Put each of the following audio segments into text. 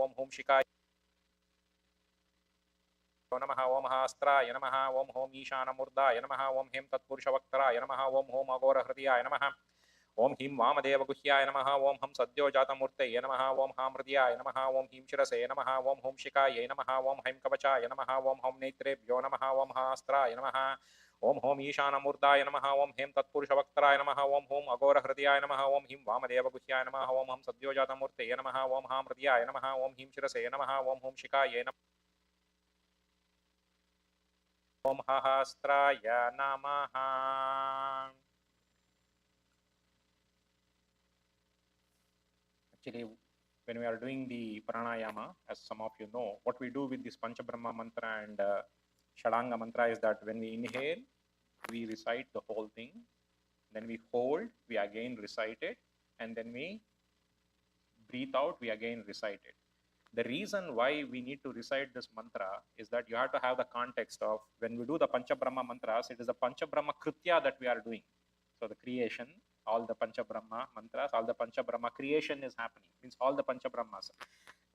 Om Hum Shikaya Namaha, Om Mahastra Namaha, Om Hom Ishana Murda Namaha, Om Him Tatpurusha Vaktara Namaha, Om Hom Agora Hridaya Namaha, Om Him Vamadeva Guhyaya Namaha, Om Ham Sadyo Jata Murtaya Namaha, Om Ham Hridaya Namaha, Om Him Shirase Namaha, Om Hom Shikaya Namaha, Om Him Kavachaya Namaha, Om Hom Netrebhyo Namaha, Om Mahastra Namaha, Om Hom Ishana Murdaya Namaha, Om Him Tatpurusha Vaktara Namaha, Om Hom Agora Hridaya Namaha, Om Him Vamadeva Guhyaya Namaha, Om Ham Sadyo Jata Murtaya Namaha, Om Ham Hridaya Namaha, Om Him Shirase Namaha, Om Hom Shikaya Namaha, Om Mahastra Namaha. Actually, when we are doing the pranayama, as some of you know, what we do with this Panchabrahma mantra and Shadanga mantra is that when we inhale, we recite the whole thing. Then we hold, we again recite it. And then we breathe out, we again recite it. The reason why we need to recite this mantra is that you have to have the context of when we do the Panchabrahma mantras, it is the Panchabrahma Kritya that we are doing. So the creation, all the Panchabrahma mantras, all the Panchabrahma creation is happening. Means all the Panchabrahmas,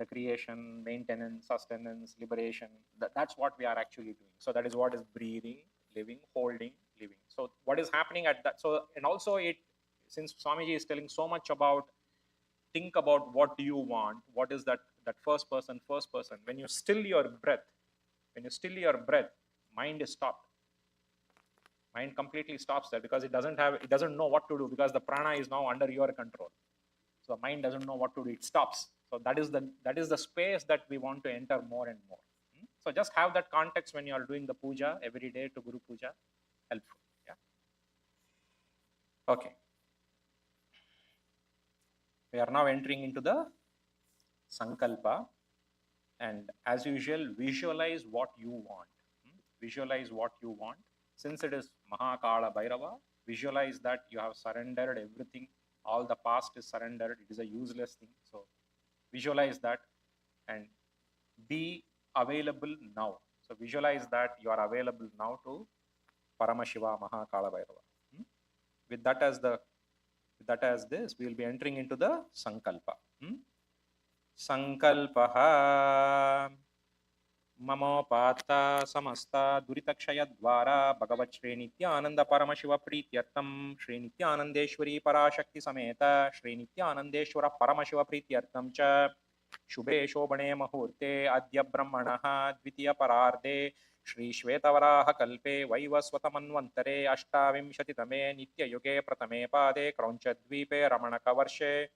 the creation, maintenance, sustenance, liberation. That's what we are actually doing. So that is what is breathing, living, holding, living. So what is happening at that? So and also it, since Swamiji is telling so much about, think about what do you want. What is that first person? When you still your breath, mind is stopped. Mind completely stops there because it doesn't know what to do because the prana is now under your control. So the mind doesn't know what to do, it stops. So that is the space that we want to enter more and more. So just have that context when you are doing the puja every day to Guru Puja, helpful. Yeah. Okay. We are now entering into the Sankalpa, and as usual, visualize what you want. Visualize what you want. Since it is Maha Kalabhairava, visualize that you have surrendered everything. All the past is surrendered. It is a useless thing. So visualize that and be available now. So visualize that you are available now to Paramashiva Maha Kalabhairava. With that as this, we will be entering into the Sankalpa. Sankalpaha Mamopata Samasta Duritakshaya Dvara Bhagavat Shri Nithyananda Paramashiva Prityartam Shri Nithyanandeshwari Parashakti Sameta Shri Nithyanandeshwara Paramashiva Prityartam Cha Shubhe Shobhane Muhurte Adya Brahmanaha Dvitiya Pararde Shri Shvetavaraha Kalpe Vaivasvatamanvantare Ashtavimshatitame Nitya Yuge Pratame Pade Kraunchadvipe Ramanaka Varshe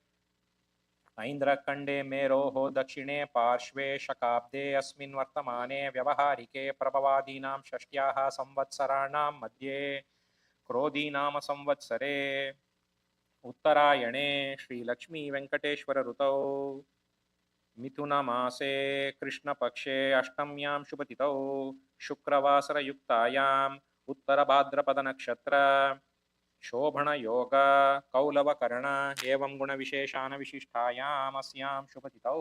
ऐन्द्रखंडे मेरोः दक्षिणे पार्श्वे शकाब्दे अस्मिन् वर्तमाने व्यवहारिके प्रभवादीनां षष्ट्याः संवत्सराणां मध्ये क्रोधीनाम संवत्सरे उत्तरायणे श्रीलक्ष्मी वेंकटेश्वर ऋतौ मिथुनमासे कृष्णपक्षे अष्टम्यां शुभतिथौ शुक्रवासरयुक्तायाम् उत्तरभाद्रपदनक्षत्र शोभन योग कौलवकर्ण एवं गुण विशेषान विशिष्टायाम अस्यां शुभतिथौ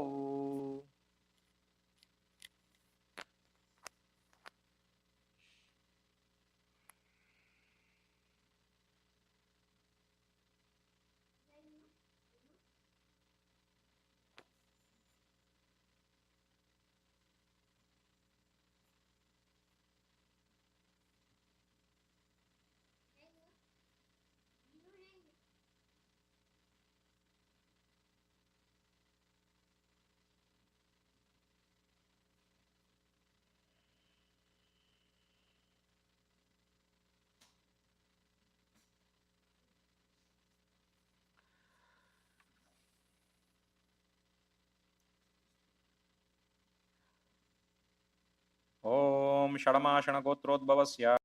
ओम षडमाशण गोत्रोद्भवस्य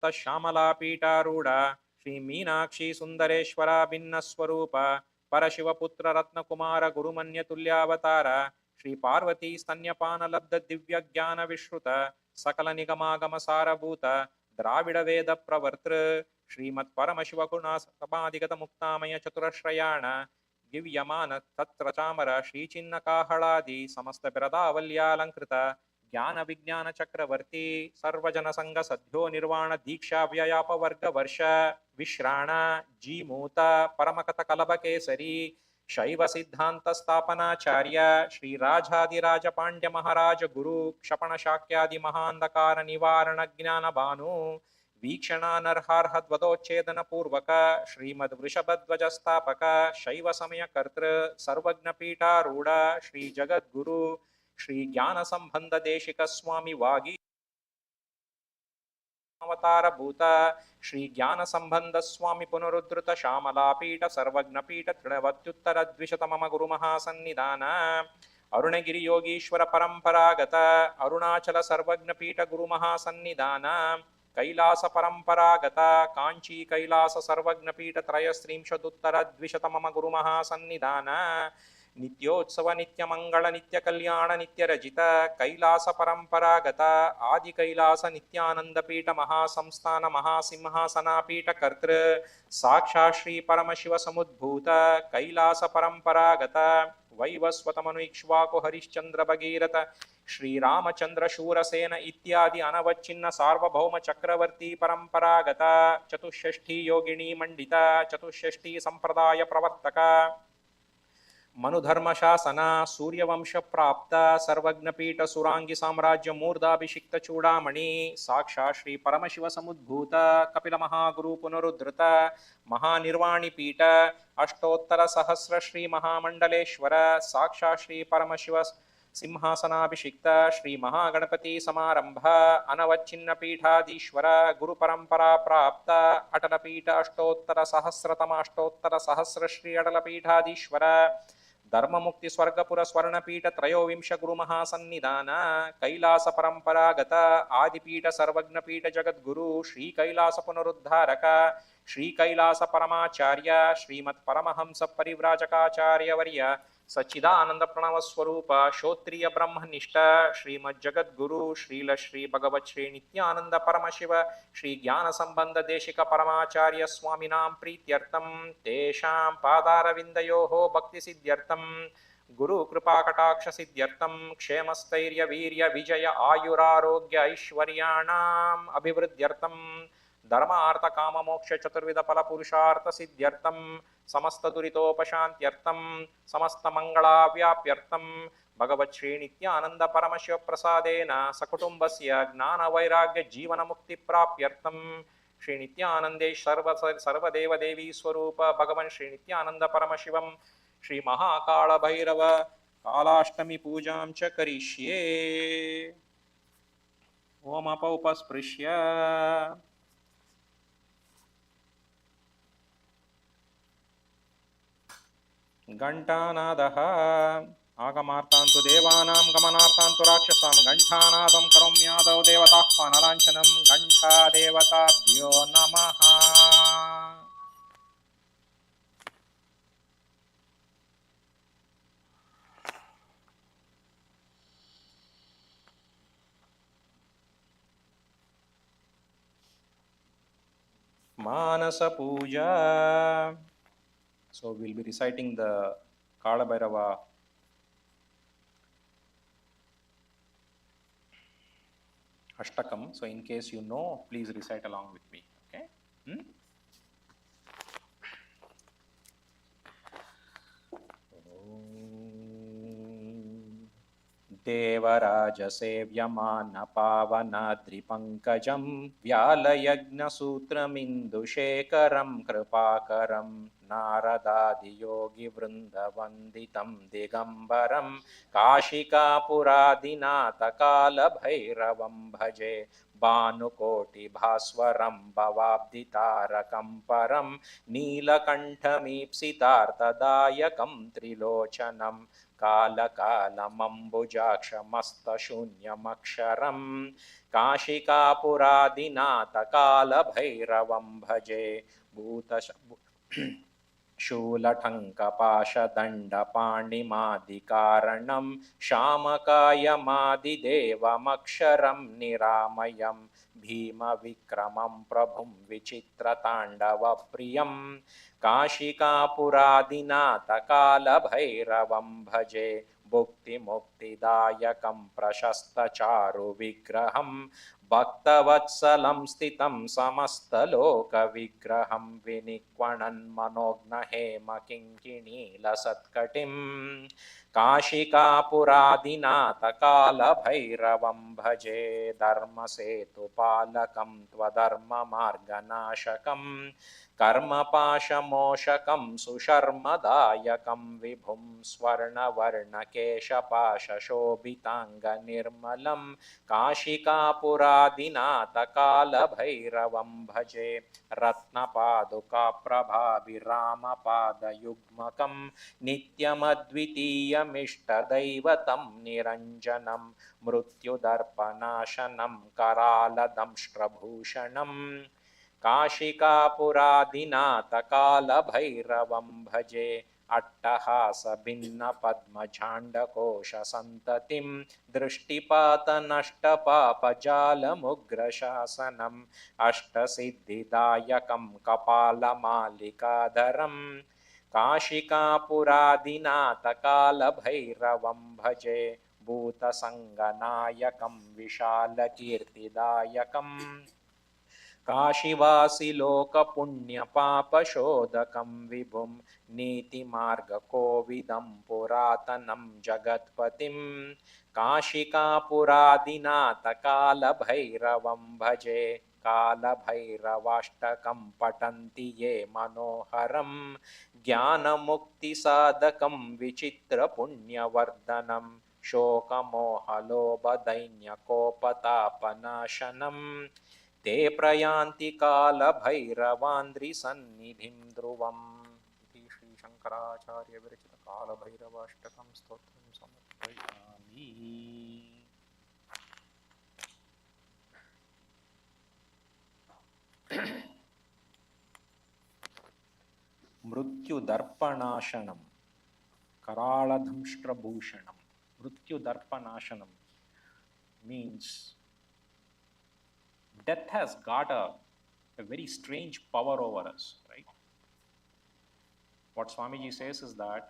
ಶ್ಯಾಮಲಾ ಪೀಠಾರೂಢ ಶ್ರೀ ಮೀನಾಕ್ಷಿ ಸುಂದರೇಶ್ವರ ಭಿನ್ನ ಸ್ವರೂಪ ಪರಶಿವಪುತ್ರ ರತ್ನಕುಮಾರ ಗುರುಮನ್ಯ ತುಲ್ಯಾವತಾರ ಶ್ರೀ ಪಾರ್ವತಿ ಸ್ತನ್ಯಪಾನ ಲಬ್ಧ ದಿವ್ಯ ಜ್ಞಾನ ವಿಶ್ರುತ ಸಕಲ ನಿಗಮಾಗಮ ಸಾರಭೂತ ದ್ರಾವಿಡ ವೇದ ಪ್ರವರ್ತೃ ಶ್ರೀಮತ್ ಪರಮಶಿವ ಗುಣ ಸಮಾಧಿಗತ ಮುಕ್ತಾಮಯ ಚತುರಶ್ರಯಾಣ ದಿವ್ಯಮಾನ ತತ್ರ ಚಾಮರ ಶ್ರೀಚಿನ್ನ ಕಾಹಳಾದಿ ಸಮಸ್ತ ಬಿರದಾವಲ್ಯಾಲಂಕೃತ ಜ್ಞಾನ ವಿಜ್ಞಾನ ಚಕ್ರವರ್ತಿ ಸರ್ವಜನ ಸಂಘ ಸದ್ಯೋ ನಿರ್ವಾಣ ದೀಕ್ಷಾ ವ್ಯಯಾಪವರ್ಗ ವರ್ಷ ವಿಶ್ರಾಣ ಜೀಮೂತ ಪರಮಕಥ ಕಲಭ ಕೇಸರಿ ಶೈವ ಸಿದ್ಧಾಂತ ಸ್ಥಾಪನಾಚಾರ್ಯ ಶ್ರೀರಾಜಾದಿರಾಜ ಪಾಂಡ್ಯ ಮಹಾರಾಜ ಗುರು ಕ್ಷಪಣ ಶಾಕ್ಯಾದಿ ಮಹಾಂಧಕಾರ ನಿವಾರಣ ಜ್ಞಾನ ಭಾನು ವೀಕ್ಷಣಾನರ್ಹಾರ್ಹದ್ವದೋಚ್ಛೇದನ ಪೂರ್ವಕ ಶ್ರೀಮದ್ ವೃಷಭಧ್ವಜ ಸ್ಥಾಪಕ ಶೈವ ಸಮಯ ಕರ್ತೃ ಸರ್ವಜ್ಞ ಪೀಠಾರೂಢ ಶ್ರೀ ಜಗದ್ಗುರು ಶ್ರೀ ಜ್ಞಾನ ಸಂಬಂಧ ದೇಶಿಕ ಸ್ವಾಮಿ ವಾಗಿ ಅವತಾರ ಭೂತ ಶ್ರೀ ಜ್ಞಾನ ಸಂಬಂಧ ಸ್ವಾಮಿ ಪುನರುದ್ಧೃತ ಶ್ಯಾಮಲಾ ಪೀಠ ಸರ್ವಜ್ಞ ಪೀಠ ತೃಣವತ್ಯುತ್ತರ ದ್ವಿಶತ ಮಮ ಗುರು ಮಹಾಸನ್ನಿಧಾನ ಅರುಣಗಿರಿ ಯೋಗೀಶ್ವರ ಪರಂಪರಾಗತ ಅರುಣಾಚಲ ಸರ್ವಜ್ಞ ಪೀಠ ಗುರು ಮಹಾಸನ್ನಿಧಾನ ಕೈಲಾಸ ಪರಂಪರಾಗತ ಕಾಂಚಿ ಕೈಲಾಸ ಸರ್ವಜ್ಞ ಪೀಠ ತ್ರಯಸ್ತ್ರಿಂಶದುತ್ತರ ದ್ವಿಶತ ಮಮ ಗುರು ಮಹಾಸನ್ನಿಧಾನ ನಿತ್ಯೋತ್ಸವ ನಿತ್ಯ ಮಂಗಳ ನಿತ್ಯ ಕಲ್ಯಾಣ ನಿತ್ಯ ರಜಿತ ಕೈಲಾಸ ಪರಂಪರಾಗತ ಆದಿ ಕೈಲಾಸ ನಿತ್ಯಾನಂದ ಪೀಠ ಮಹಾಸಂಸ್ಥಾನ ಮಹಾಸಿಂಹಾಸನ ಪೀಠ ಕರ್ತೃ ಸಾಕ್ಷಾತ್ ಶ್ರೀ ಪರಮಶಿವ ಸಮುದ್ಭೂತ ಕೈಲಾಸ ಪರಂಪರಾಗತ ವೈವಸ್ವತಮನು ಇಕ್ಷ್ವಾಕು ಹರಿಶ್ಚಂದ್ರ ಭಗೀರಥ ಶ್ರೀರಾಮಚಂದ್ರ ಶೂರಸೇನ ಇತ್ಯಾದಿ ಅನವಚ್ಛಿನ್ನ ಸಾರ್ವಭೌಮ ಚಕ್ರವರ್ತಿ ಪರಂಪರಾಗತ ಚತುಷ್ಷಷ್ಠಿ ಯೋಗಿಣಿ ಮಂಡಿತ ಚತುಷ್ಷಷ್ಠಿ ಸಂಪ್ರದಾಯ ಪ್ರವರ್ತಕ ಮನುಧರ್ಮ ಶಾಸನ ಸೂರ್ಯವಂಶ ಪ್ರಾಪ್ತ ಸರ್ವಜ್ಞಪೀಠ ಸುರಾಂಗಿ ಸಾಮ್ರಾಜ್ಯ ಮೂರ್ಧಾಭಿಷಿಕ್ತ ಚೂಡಾಮಣಿ ಸಾಕ್ಷಾತ್ ಶ್ರೀ ಪರಮಶಿವ ಸಮುದ್ಭೂತ ಕಪಿಲ ಮಹಾಗುರು ಪುನರುದ್ಧೃತ ಮಹಾನಿರ್ವಾಣಿ ಪೀಠ ಅಷ್ಟೋತ್ತರ ಸಹಸ್ರ ಶ್ರೀ ಮಹಾಮಂಡಲೇಶ್ವರ ಸಾಕ್ಷಾತ್ ಶ್ರೀ ಪರಮಶಿವ ಸಿಂಹಾಸನಾಭಿಷಿಕ್ತ ಶ್ರೀ ಮಹಾಗಣಪತಿ ಸಮಾರಂಭ ಅನವಚ್ಛಿನ್ನ ಪೀಠಾಧೀಶ್ವರ ಗುರು ಪರಂಪರಾ ಪ್ರಾಪ್ತ ಅಟಲ ಪೀಠ ಅಷ್ಟೋತ್ತರ ಸಹಸ್ರತಮ ಅಷ್ಟೋತ್ತರ ಸಹಸ್ರ ಶ್ರೀ ಅಟಲ ಪೀಠಾಧೀಶ್ವರ ಧರ್ಮಮುಕ್ತಿ ಸ್ವರ್ಗಪುರ ಸ್ವರ್ಣಪೀಠ ತ್ರಯೋವಿಂಶ ಗುರು ಮಹಾಸನ್ನಿಧಾನ ಕೈಲಾಸ ಪರಂಪರಾಗತ ಆದಿಪೀಠ ಸರ್ವಜ್ಞಪೀಠ ಜಗದ್ಗುರು ಶ್ರೀ ಕೈಲಾಸ ಪುನರುದ್ಧಾರಕ ಶ್ರೀ ಕೈಲಾಸ ಪರಮಾಚಾರ್ಯ ಶ್ರೀಮತ್ ಪರಮಹಂಸ ಪರಿವ್ರಾಜಕಾಚಾರ್ಯವರ್ಯ ಸಚ್ಚಿದಾನಂದ ಪ್ರಣವ ಸ್ವರೂಪ ಶ್ರೋತ್ರಿಯ ಬ್ರಹ್ಮನಿಷ್ಠ ಶ್ರೀಮದ್ ಜಗದ್ಗುರು ಶ್ರೀಲ ಶ್ರೀ ಭಗವತ್ ಶ್ರೀ ನಿತ್ಯಾನಂದ ಪರಮಶಿವ ಶ್ರೀ ಜ್ಞಾನ ಸಂಬಂಧ ದೇಶಿಕ ಪರಮಾಚಾರ್ಯ ಸ್ವಾಮಿನಾಂ ಪ್ರೀತ್ಯರ್ಥಂ ತೇಷಾಂ ಪಾದಾರವಿಂದಯೋಃ ಭಕ್ತಿ ಸಿದ್ಧ್ಯರ್ಥಂ ಗುರು ಕೃಪಾ ಕಟಾಕ್ಷ ಸಿದ್ಧ್ಯರ್ಥಂ ಕ್ಷೇಮಸ್ಥೈರ್ಯ ವೀರ್ಯ ವಿಜಯ ಆಯುರಾರೋಗ್ಯ ಐಶ್ವರ್ಯಾಣಾಂ ಅಭಿವೃದ್ಧ್ಯರ್ಥಂ ಧರ್ಮ ಅರ್ಥ ಕಾಮ ಮೋಕ್ಷ ಚತುರ್ವಿಧ ಫಲ ಪುರುಷಾರ್ಥ ಸಿದ್ಧ್ಯರ್ಥಂ ಸಮಸ್ತ ದುರಿತೋಪಶಾಂತ್ಯರ್ಥಂ ಸಮಸ್ತ ಮಂಗಳಾವ್ಯಾಪ್ಯರ್ಥಂ ಭಗವತ್ ಶ್ರೀ ನಿತ್ಯಾನಂದ ಪರಮಶಿವ ಪ್ರಸಾದೇನ ಸಕುಟುಂಬಸ್ಯ ಜ್ಞಾನ ವೈರಾಗ್ಯ ಜೀವನ ಮುಕ್ತಿ ಪ್ರಾಪ್ಯರ್ಥಂ ಶ್ರೀ ನಿತ್ಯಾನಂದೇಶ್ವರ ಸರ್ವದೇವ ದೇವಿ ಸ್ವರೂಪ ಭಗವನ್ ಶ್ರೀ ನಿತ್ಯಾನಂದ ಪರಮಶಿವಂ ಶ್ರೀ ಮಹಾಕಾಳಭೈರವ ಕಾಲಾಷ್ಟಮಿ ಪೂಜಾಂ ಚ ಕರಿಷ್ಯೇ ಓಂ ಅಪೌಪಸ್ಪೃಶ್ಯ ಘಂಟಾನಾದಃ ಆಗಮಾರ್ಥಾಂತು ದೇವಾನಾಂ ಗಮನಾರ್ಥಾಂತು ರಾಕ್ಷಸಾಂ ಘಂಟಾನಾದಂ ಕರೋಮ್ಯಾದೌ ದೇವತಾಹ್ವಾನಲಾಂಛನಂ ಘಂಟಾ ದೇವತಾಭ್ಯೋ ನಮಃ. ಮಾನಸ ಪೂಜಾ. So we'll be reciting the Kalabhairava Ashtakam. So in case you know, please recite along with me. Okay? देवराजसेव्यमान पावनाद्रिपङ्कजं व्यालयज्ञसूत्रमिन्दुशेखरं कृपाकरं नारदादियोगिवृन्दवन्दितं दिगम्बरं काशिकापुरादिनाथकालभैरवं भजे भानुकोटिभास्वरं भवाब्धितारकं परं नीलकण्ठमीप्सितार्थदायकं काशिकापुरादिनाथ कालभैरवं भजे शूलटङ्कपाशदण्डपाणिमादिकारणं शामकायमादिदेवमक्षरं निरामयं भीमविक्रमं प्रभुं विचित्रताण्डवप्रियं काशिकापुरादिनाथ कालभैरवं भजे भुक्तिमुक्तिदायकं प्रशस्तचारुविग्रहं भक्तवत्सलं स्थितं समस्तलोकविग्रहं विनिक्वणन्मनोज्ञहेमकिङ्किणीलसत्कटिं काशिकापुरादिनाथ कालभैरवं भजे धर्मसेतुपालकं त्वधर्ममार्गनाशकं कर्मपाशमोषकं सुशर्मदायकं विभुं स्वर्णवर्णकेशपाशशोभिताङ्गनिर्मलं काशिकापुरादिनाथ कालभैरवं भजे रत्नपादुकाप्रभाभिरामपादयुग्मकं नित्यमद्वितीयमिष्टदैवतं निरञ्जनं मृत्युदर्पनाशनं करालदंष्ट्रभूषणं काशिकापुरादिनाथ कालभैरवं भजे अट्टहासभिन्नपद्मझाण्डकोशसन्ततिं दृष्टिपातनष्टपापजालमुग्रशासनम् अष्टसिद्धिदायकं कपालमालिकाधरं काशिकापुरादिनाथ कालभैरवं भजे भूतसङ्गनायकं विशालकीर्तिदायकं काशीवासिलोकपुण्यपापशोधकं विभुं नीतिमार्गकोविदं पुरातनं जगत्पतिं काशिकापुरादिनाथ कालभैरवं भजे कालभैरवाष्टकं पठन्ति ये मनोहरं ज्ञानमुक्तिसाधकं विचित्रपुण्यवर्धनं शोकमोहलोभदैन्यकोपतापनाशनं ते प्रयान्ति कालभैरवान्द्रिसन्निधिं ध्रुवम् इति श्रीशङ्कराचार्यविरचितकालभैरवाष्टकं स्तोत्रं समर्पयामि। मृत्युदर्पनाशनं करालदंष्ट्रभूषणं मृत्युदर्पनाशనం means death has got a very strange power over us, right? What Swamiji says is that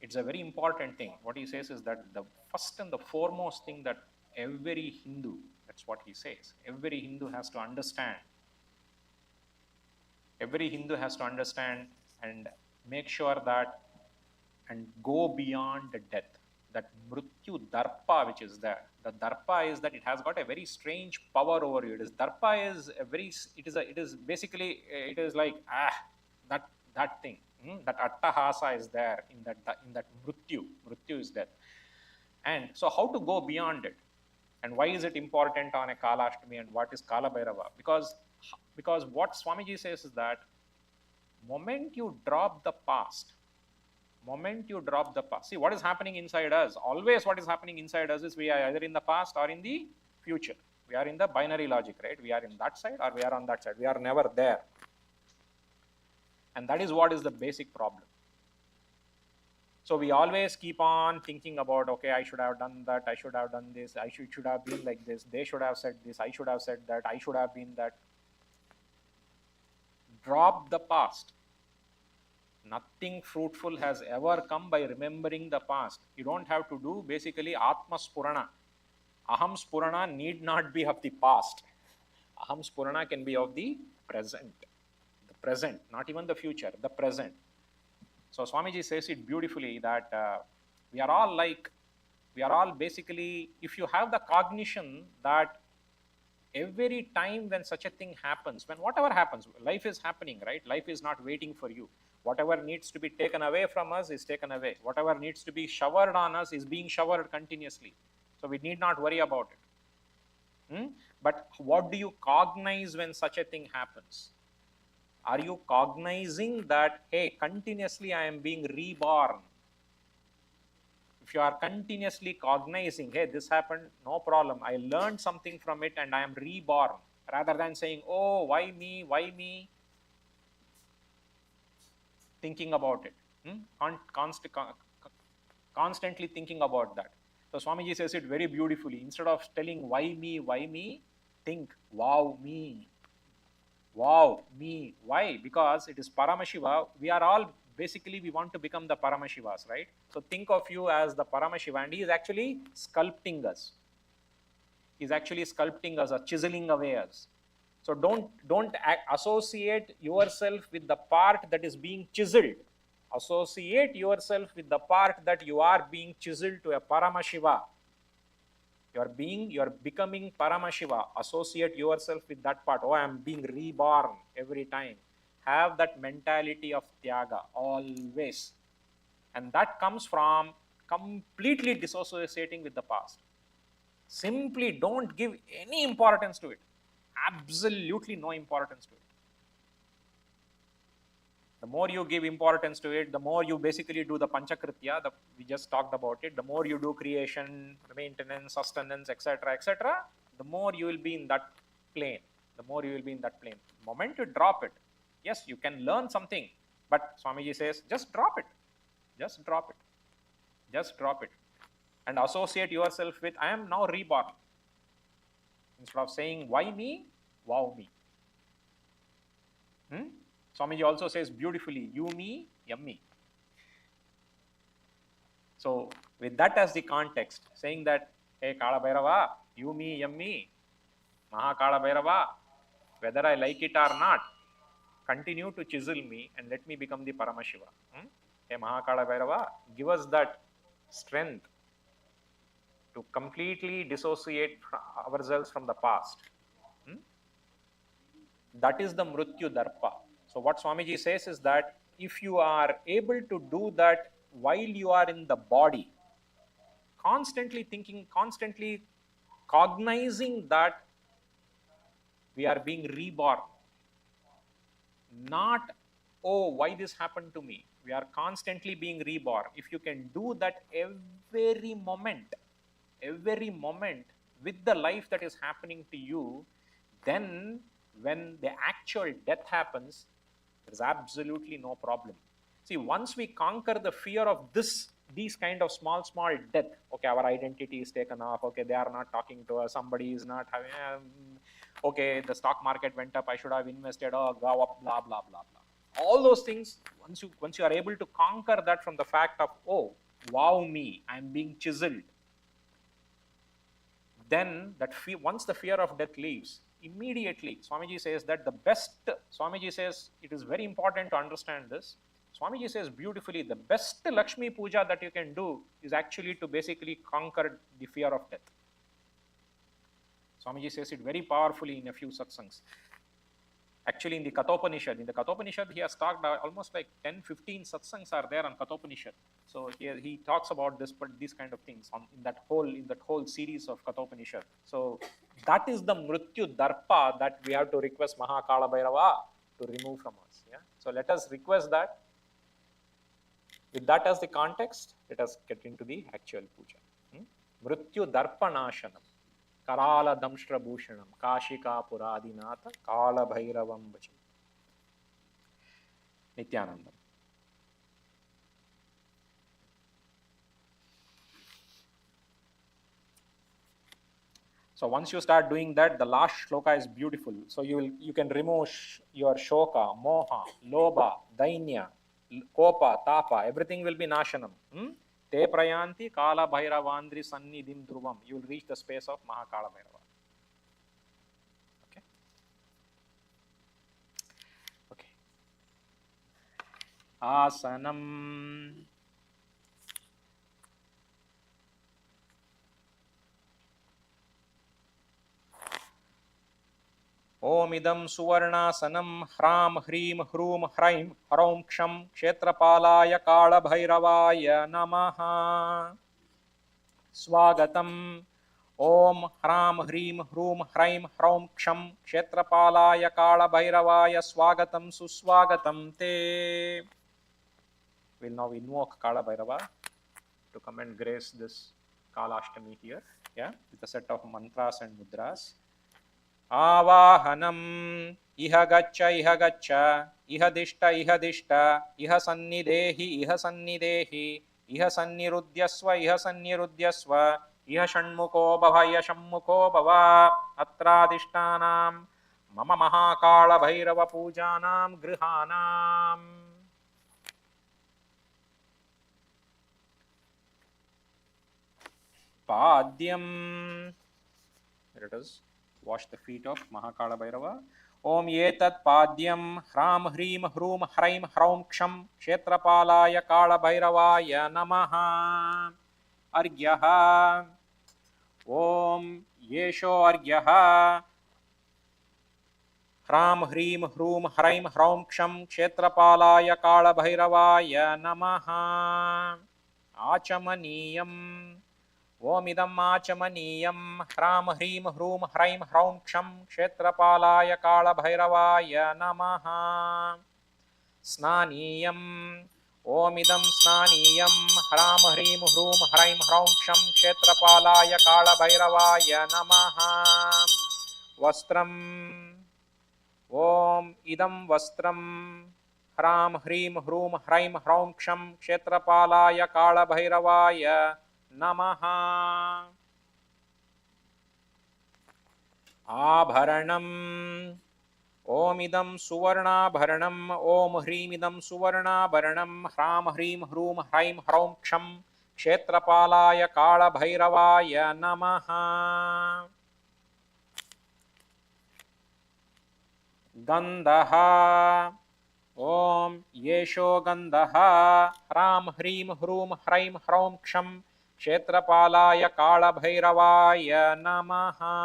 it's a very important thing. What he says is that the first and the foremost thing that every Hindu, that's what he says, every Hindu has to understand. Every Hindu has to understand and make sure that and go beyond the death. That mrityu darpa which is there, the darpa is that it has got a very strange power over you. It is darpa is a very, it is basically, it is like that thing, that attahasa is there in that mrityu is death. And so how to go beyond it, and why is it important on a Kalashtami, and what is Kalabhairava? Because what Swamiji says is that moment you drop the past, see what is happening inside us, always what is happening inside us is we are either in the past or in the future. We are in the binary logic, right? We are in that side or we are on that side. We are never there. And that is what is the basic problem. So we always keep on thinking about, okay, I should have done that, I should have done this, I should have been like this, they should have said this, I should have said that, I should have been that. Drop the past. Nothing fruitful has ever come by remembering the past. You don't have to do basically Atma Spurana. Aham Spurana need not be of the past. Aham Spurana can be of the present. The present, not even the future, the present. So Swamiji says it beautifully that we are all basically, if you have the cognition that every time when such a thing happens, when whatever happens, life is happening, right? Life is not waiting for you. Whatever needs to be taken away from us is taken away. Whatever needs to be showered on us is being showered continuously. So we need not worry about it. But what do you cognize when such a thing happens? Are you cognizing that, hey, continuously I am being reborn? If if you are continuously cognizing, hey, this happened, no problem, I learned something from it and I am reborn, rather than saying, oh, why me, thinking about it, constantly thinking about that. So Swamiji says it very beautifully. Instead of telling why me, think wow me. Wow me. Why? Because it is Paramashiva. We are all basically, we want to become the Paramashivas, right? So think of you as the Paramashiva, and he is actually sculpting us. He's actually sculpting us or chiseling away us. So don't associate yourself with the part that is being chiseled. Associate yourself with the part that you are being chiseled to a Paramashiva. You are becoming Paramashiva. Associate yourself with that part. Oh, I am being reborn every time. Have that mentality of Tyaga always. And that comes from completely disassociating with the past. Simply don't give any importance to it. Absolutely no importance to it. The more you give importance to it, the more you basically do the Panchakritya, we just talked about it, the more you do creation, maintenance, sustenance, etc., the more you will be in that plane. The moment you drop it, yes, you can learn something, but Swamiji says, just drop it. And associate yourself with, I am now reborn. Instead of saying, why me? Wow me. Swamiji also says beautifully, you me, yummy. So with that as the context, saying that, hey Kalabhairava, you me, yummy, Maha Kalabhairava, whether I like it or not, continue to chisel me and let me become the Paramashiva. Hey Maha Kalabhairava, give us that strength to completely dissociate ourselves from the past. That is the Mrityu Darpa. So what Swamiji says is that if you are able to do that while you are in the body, constantly thinking, constantly cognizing that we are being reborn, not, oh, why this happened to me? We are constantly being reborn. If you can do that every moment with the life that is happening to you, then when the actual death happens, there is absolutely no problem. See, once we conquer the fear of these kind of small death, okay, our identity is taken off, okay, they are not talking to us, somebody is not having, okay, the stock market went up, I should have invested, oh, go up, blah, blah, blah, blah. All those things, once you are able to conquer that from the fact of, oh, wow me, I am being chiseled, then that once the fear of death leaves, immediately, Swamiji says that Swamiji says, it is very important to understand this. Swamiji says beautifully, the best Lakshmi Puja that you can do is actually to basically conquer the fear of death. Swamiji says it very powerfully in a few satsangs. Actually, in the Kathopanishad, he has talked almost like 10-15 satsangs are there on Kathopanishad. So he talks about these kind of things in that whole series of Kathopanishad. So that is the Mrityu Darpa that we have to request Maha Kalabhairava to remove from us. Yeah? So let us request that. With that as the context, let us get into the actual puja. Mrityu Darpanashanam. Karala Damshra Bhushanam, Kashika Puradinatha, Kalabhairavam Bhajan. Nithyananda. So once you start doing that, the last shloka is beautiful. So you can remove your shoka, moha, lobha, dainya, kopa, tapa, everything will be nashanam. Te prayanti Kalabhairavandri sannidhim dhruvam. You will reach the space of Mahakalabhairava. Okay. Asanam. Om idam suvarnasanam hram hrim hrum hraim hraum ksham kshetrapalaya Kalabhairavaya namaha. Swagatam. Om hram hrim hrum hraim hraum ksham kshetrapalaya Kalabhairavaya swagatam suswagatam te. We'll now invoke Kalabhairava. to come and grace this Kalashtami here, yeah, with a set of mantras and mudras. Avahanam iha gaccha iha dishta iha sannidehi iha sannirudyasva iha shanmuko bhava atradishtanam mama Mahakalabhairava Pujanam grihanam. Padyam, here it is, wash the feet of Mahakalabhairava. Om yetat padyam hram hrim hrum hraim hraum ksham kshetrapalaya kalabhairavaya namaha. Argyaha. Om yesho argyaha hram hrim hrum hraim hraum ksham kshetrapalaya kalabhairavaya namaha. Achamaniyam. Om idam achamaniyam hram hrim hrum hraim hraum ksham kshetrapalaya kalabhairavaya namaha. Snaniyam. Om idam snaniyam hram hrim hrum hraim hraum ksham kshetrapalaya kalabhairavaya namaha. Vastram. Om idam vastram hram hrim hrum hraim hraum ksham kshetrapalaya kalabhairavaya namaha. Abharanam. Om idam suvarnabharanam om hrim idam suvarnabharanam hram hrim hrum hraim hraum ksham kshetrapalaya kalabhairavaya namaha. Gandaha. Om yesho gandaha hram hrim hrum hraim hraum ksham kshetrapalaya kalabhairavaya namaha.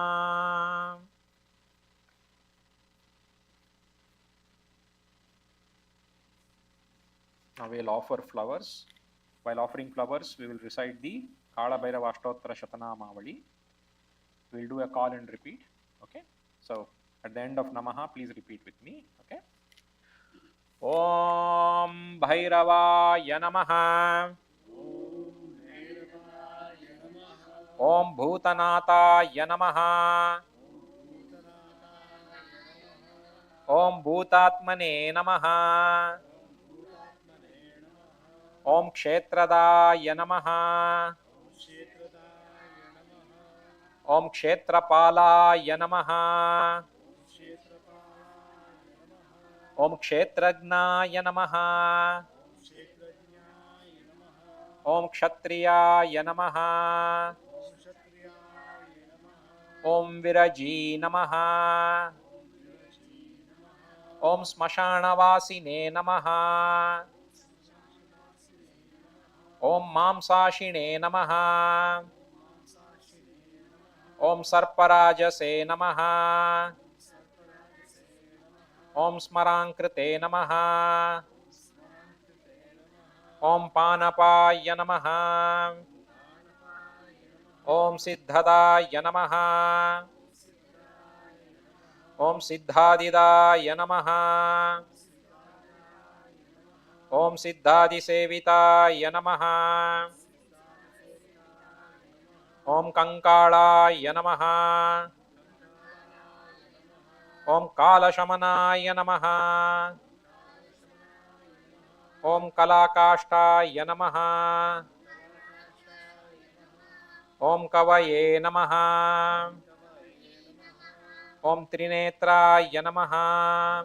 Now we will offer flowers. While offering flowers, we will recite the Kalabhairava Ashtottara Namavali. We will do a call and repeat. Okay. So at the end of Namaha, please repeat with me. Okay. Om Bhairavaya Namaha. Om Bhutanataya Namaha. Om Bhutatmane Namaha. Om Kshetradaya Namaha. Om Kshetrapalaya Namaha. Om Kshetragnaya Namaha. Om Kshatriyaya Namaha. Om Viraji Namaha. Om Smashanavasine Namaha. Om Mamsashine Namaha. Om Sarparajase Namaha. Om Smarankrite Namaha. Om Panapaya Namaha. Om Siddhadaya Namaha. Om Siddhadidaya Namaha. Om Siddhadisevitaya Namaha. Om Kankalaya Namaha. Om Kalashamanaya Namaha. Om Kalakashtaya Namaha. Om Kavaye Namaha. Om Trinetraya Namaha.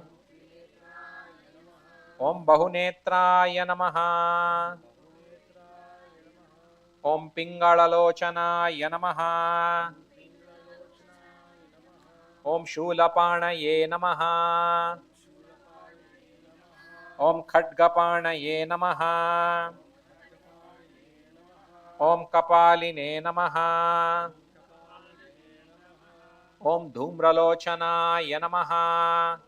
Om Bahunetraya Namaha. Om Pingalalochanaya Namaha. Om Shulapanaye Namaha. Om Khadgapanaye Namaha. Om Kapaline Namaha. Om Dhumralochanaya Namaha.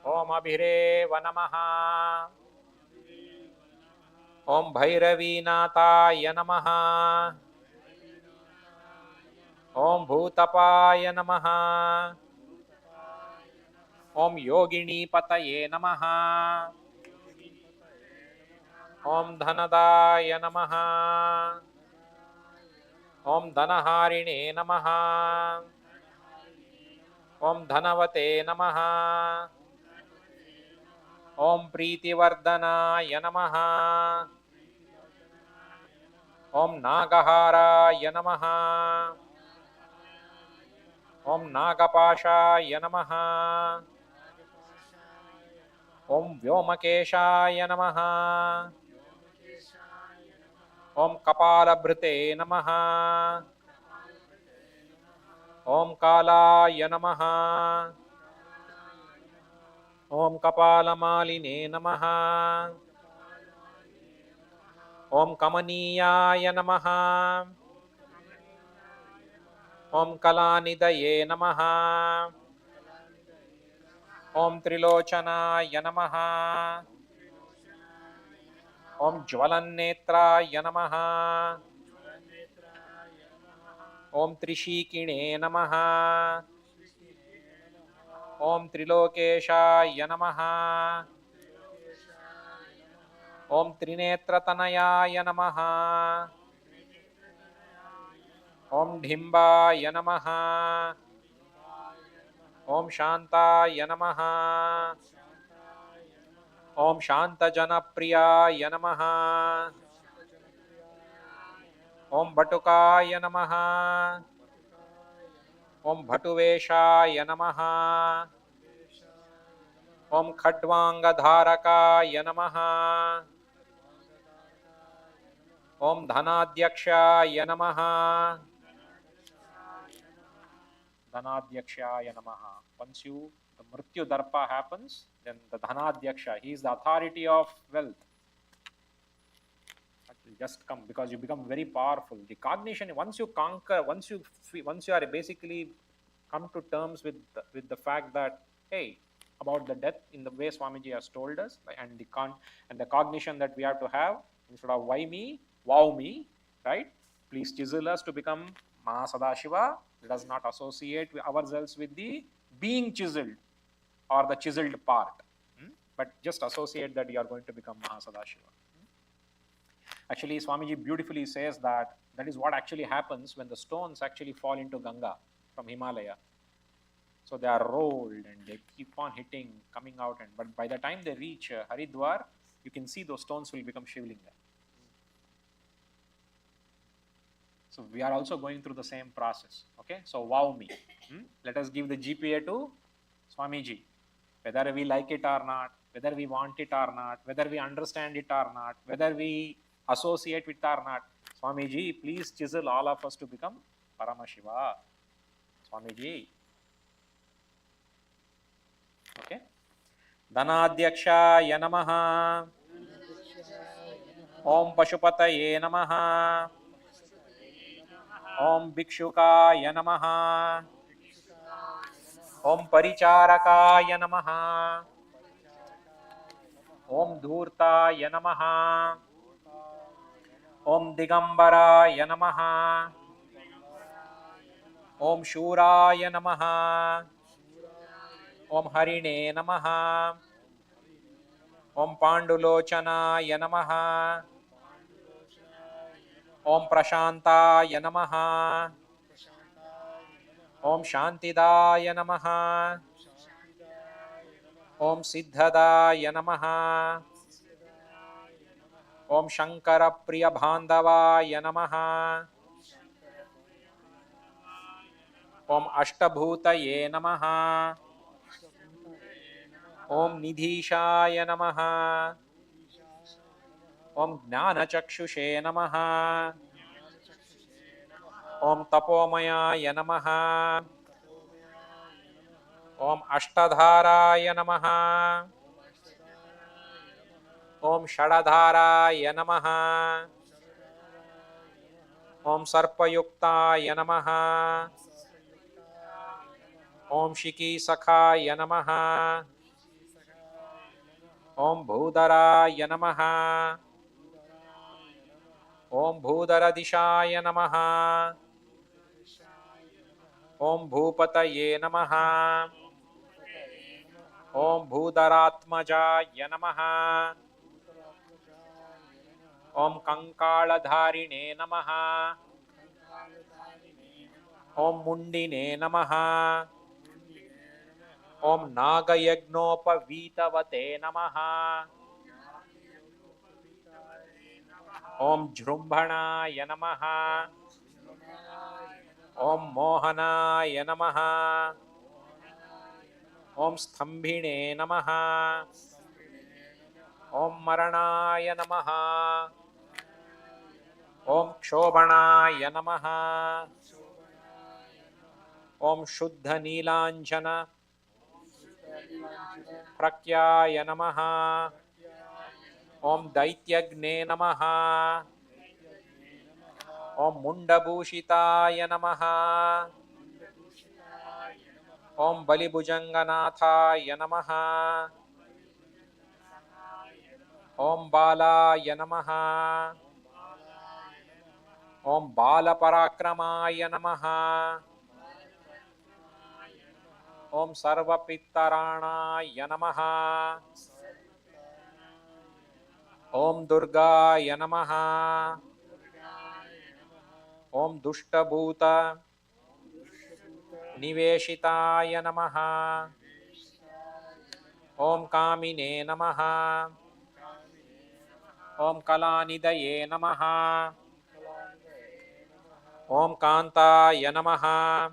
Om Abhireva Namaha. Om Bhairavinathaya Namaha. Om Bhutapaya Namaha. Om Yogini Pataye Namaha. Om Dhanadaya Namaha. Om Dhanahārine Namaha. Om Dhanavate Namaha. Om Prītivardhanāya Namaha. Om Nagahārāya Namaha. Om Nagapāshāya Namaha. Om Vyomakeshāya Namaha. Om Kapālabhrite Namaha. Om Kālāya Namaha. Om Kapālamāline Namaha. Om Kamanīyāya Namaha. Om Kalanidaye Namaha. Om Trilochanaya Namaha. Om Jvalannetraya Namaha. Om Trishikine Namaha. Om Trilokeshaya Namaha. Om Trinetratanayaya Namaha. Om Dhimbaya Namaha. Om Shantaya Namaha. Om Shantajanapriyaya Namaha. Om Bhatukaya Namaha. Om Bhatuveshaya Namaha. Om Khadvangadharakaya Namaha. Om Dhanadhyakshaya Namaha. Dhanadhyakshaya Namaha. Once the Mrityu Darpa happens, then the Dhanadhyaksha, he is the authority of wealth. That will just come because you become very powerful. The cognition, once you conquer, once you are basically come to terms with the fact that, hey, about the death in the way Swamiji has told us, and the cognition that we have to have, instead of why me, wow me, right? Please chisel us to become Mahasadashiva. Let us not associate ourselves with the being chiseled or the chiseled part, but just associate that you are going to become Mahasadashiva. Actually, Swamiji beautifully says that is what actually happens when the stones actually fall into Ganga from Himalaya. So they are rolled and they keep on hitting, coming out, but by the time they reach Haridwar, you can see those stones will become Shivlinga. So we are also going through the same process. Okay, so wow me. Let us give the GPA to Swamiji. Whether we like it or not, whether we want it or not, whether we understand it or not, whether we associate with it or not, Swamiji, please chisel all of us to become Paramashiva. Swamiji. Okay. Dhanadhyakshaya Namaha. Om Pashupataye Namaha. Om Bhikshukaya Namaha. Om Paricharakaya Namaha. Om Dhurtaya Namaha. Om Digambaraya Namaha. Om Shuraya Namaha. Om Harine Namaha. Om Pandulochanaya Namaha. Om Prashantaya Namaha. Om Shantidaya Namaha. Om Siddhadaya Namaha. Om Shankara Priya Bhandavaya Namaha. Om Ashtabhutaye Namaha. Om Nidhishaya Namaha. Om Jnanachakshushe Namaha. Om Tapomayaya Namaha. Om Ashtadharaya Namaha. Om Shadadharaya Namaha. Om Sarpayuktaya Namaha. Om Shiki Sakhaya Namaha. Om Bhudaraya Namaha. Om Bhudaradishaya Namaha. Om Bhupataye Namaha. Om Bhudaratmajaya Namaha. Om Kankaladharine Namaha. Om Mundine Namaha. Om Nagayagnopaveetavate Namaha. Om Jrumbhanaya Namaha. Om Mohanaya Namaha. Om Stambhine Namaha. Om Maranaya Namaha. Om Kshobhanaya Namaha. Om Shuddha Neelanjana Prakyaya Namaha. Om Daityagne Namaha. Om Mundabhushitaya Namaha. Om Balibhujanganathaya Namaha. Om Balaya Namaha. Om Balaparakramaaya Namaha. Om Sarvapittarāṇāya Namaha. Om Durgāya Namaha. Om Dushtabhuta Niveshitāya Namaha. Om Kamine Namaha. Om Kalanidaye Namaha. Om Kantaya Namaha.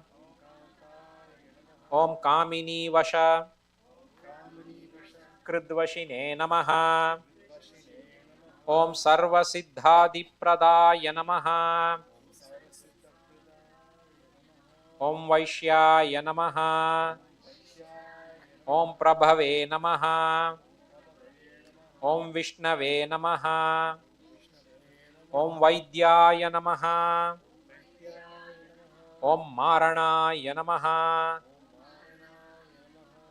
Om Kamini Vasha Kridvashine Namaha. Om Sarvasiddhadipradaya Namaha. Om Vaishyaya Namaha. Om Prabhave Namaha. Om Vishnave Namaha. Om Vaidyaya Namaha. Om Maranaya Namaha.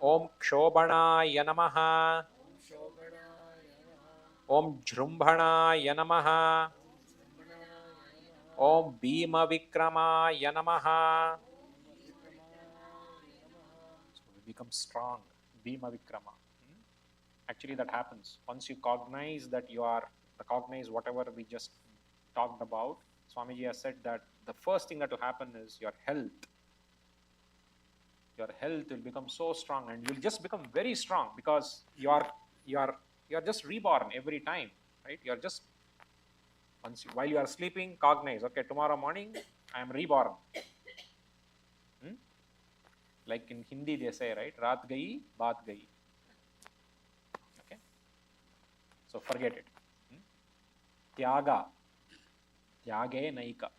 Om Kshobhanaya Namaha. Om Jrumbhanaya Namaha. Om Bhima Vikramaya Namaha. So we become strong. Bhima Vikrama. Actually, that happens. Once you cognize that you are, recognize whatever we just talked about, Swamiji has said that the first thing that will happen is your health. Your health will become so strong and you'll just become very strong because you're just reborn every time, right? You're just, while you are sleeping, cognize, okay, tomorrow morning, I am reborn. Like in Hindi they say, right? Raat gayi, baat gayi. Okay? So forget it. Tyaga. Tyage naika.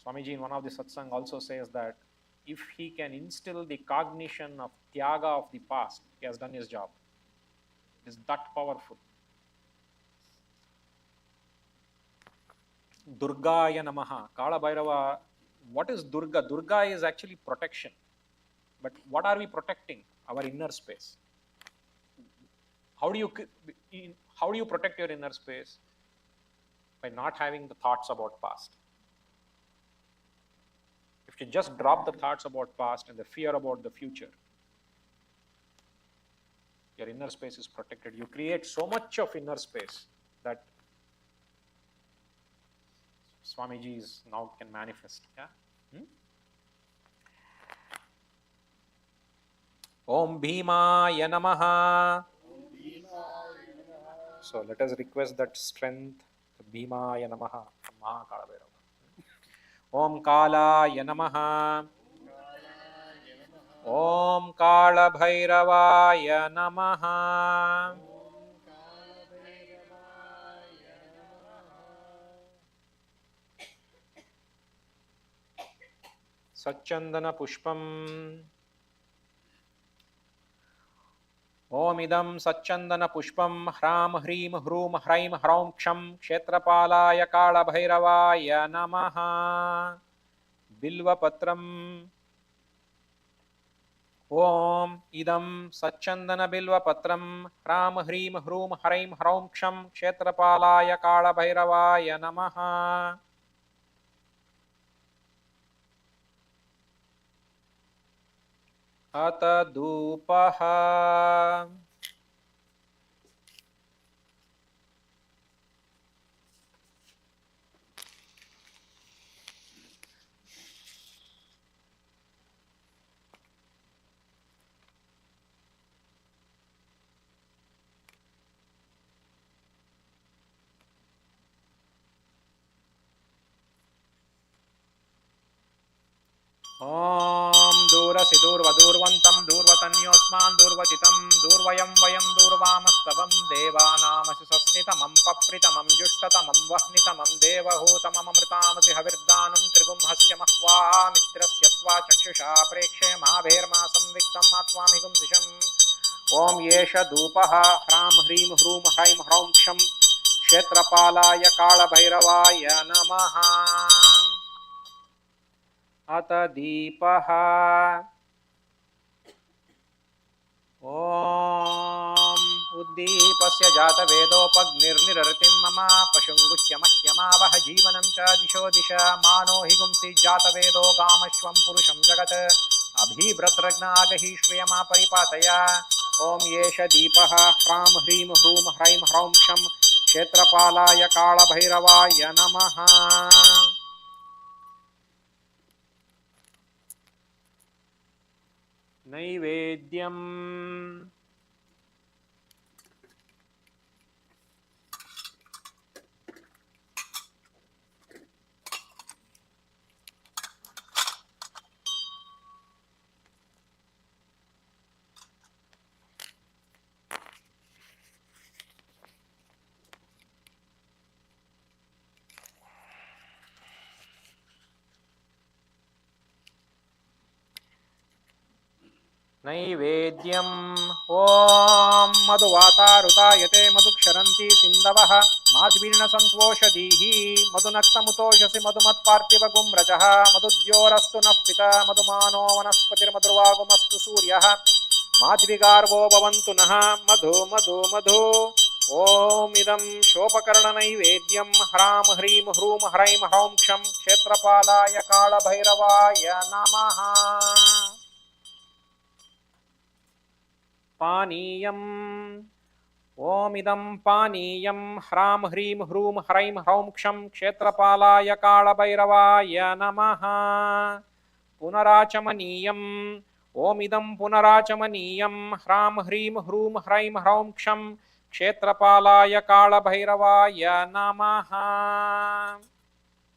Swamiji in one of the satsang also says that if he can instill the cognition of tyaga of the past, he has done his job. It is that powerful. Durgaya Namaha. Kalabhairava. What is Durga? Durga is actually protection. But what are we protecting? Our inner space. How do you protect your inner space? By not having the thoughts about past. If you just drop the thoughts about past and the fear about the future, your inner space is protected. You create so much of inner space that Swamiji now can manifest. Yeah? Om Bhimaya Namaha. So let us request that strength. Bhimaya Namaha. Maha Kalabhairava. Om Kalaya Namaha. Om Kalabhairavaya Namaha. Satchandana Pushpam. Om idam Satchandana Pushpam Hram Hrim Hrum Hraim Hraum Ksham Kshetrapalaya Kalabhairavaya Namaha. Bilva Patram. Om idam Satchandana Bilva Patram Hram Hrim Hrum Hraim Hraum Ksham Kshetrapalaya Kalabhairavaya Namaha. Atadupaha. ॐ दूरसि दूर्वदूर्वन्तं दूर्वतन्योऽस्मान् दूर्वतितं दूर्वयं वयं दूर्वामस्तवं देवानामसि सस्नितमं पप्रितमं जुष्टतमं वह्नितमं देवहूतममृतामसि हविर्दानं त्रिगुंहस्य मह्वामित्रस्य त्वा चक्षुषा प्रेक्षे महाभेर्मासं विक्तं मात्वामिगुं सिषम् ॐ येष धूपः ह्रां ह्रीं ह्रूं ह्रैं ह्रौं क्षं क्षेत्रपालाय कालभैरवाय नमः। अत दीपः ॐ उद्दीपस्य जातवेदोपग्निर्निरृतिं मम पशुङ्गुच्य मह्यमावह जीवनं च दिशो दिश मानो हि गुंसि जातवेदो गामश्वं पुरुषं जगत् अभिभ्रद्रग्नागहि श्रियमा परिपातय ॐ येष दीपः ह्रां ह्रीं ह्रूं ह्रैं ह्रौं क्षं क्षेत्रपालाय कालभैरवाय नमः। नैवेद्यम् नैवेद्यम् ॐ मधुवातारुतायते मधुक्षरन्ति सिन्धवः माद्वीर्णसन्तोषधीः मधुनक्तमुतोषसि मधुमत्पार्थिवगुम्रजः मधुद्योरस्तु नः पिता मधुमानो वनस्पतिर्मधुर्वागुमस्तु सूर्यः माद्विगार्वो भवन्तु नः मधु मधु मधु ॐ इदं शोपकर्णनैवेद्यं ह्रां ह्रीं ह्रूं ह्रैं ह्रौं क्षं क्षेत्रपालाय कालभैरवाय नमः। पानीयम् ॐ इदं पानीयं ह्रां ह्रीं ह्रूं ह्रैं ह्रौं क्षं क्षेत्रपालाय कालभैरवाय नमः। पुनराचमनीयम् ॐ इदं पुनराचमनीयं ह्रां ह्रीं ह्रूं ह्रैं ह्रौं क्षं क्षेत्रपालाय कालभैरवाय नमः।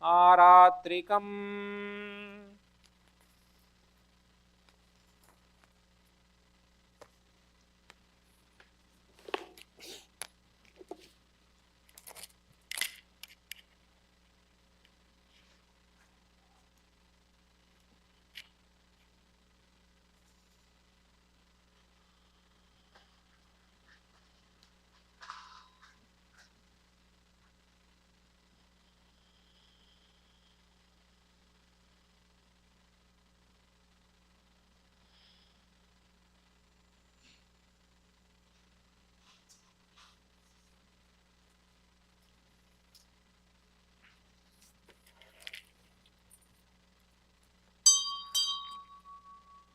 आरात्रिकम्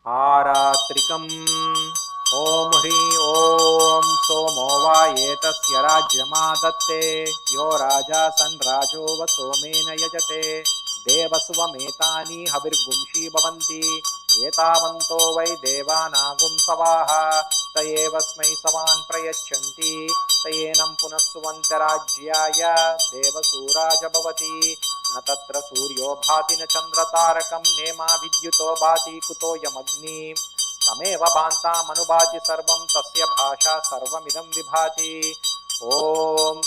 आरात्रिकम् ॐ ह्रीं ॐ सोमो वा एतस्य राज्यमादत्ते यो राजा सन्राजो व सोमेन यजते देवस्वमेतानि हविर्गुंषी भवन्ति एतावन्तो वै देवानागुंसवाः त एवस्मै सवान् प्रयच्छन्ति त एनं पुनः सुवन्तराज्याय देवसूराज भवति न तत्र सूर्यो भाति न चन्द्रतारकं नेमा विद्युतो भाति कुतोऽयमग्नि तमेव भान्तामनुभाति सर्वं तस्य भाषा सर्वमिदं विभाति ॐ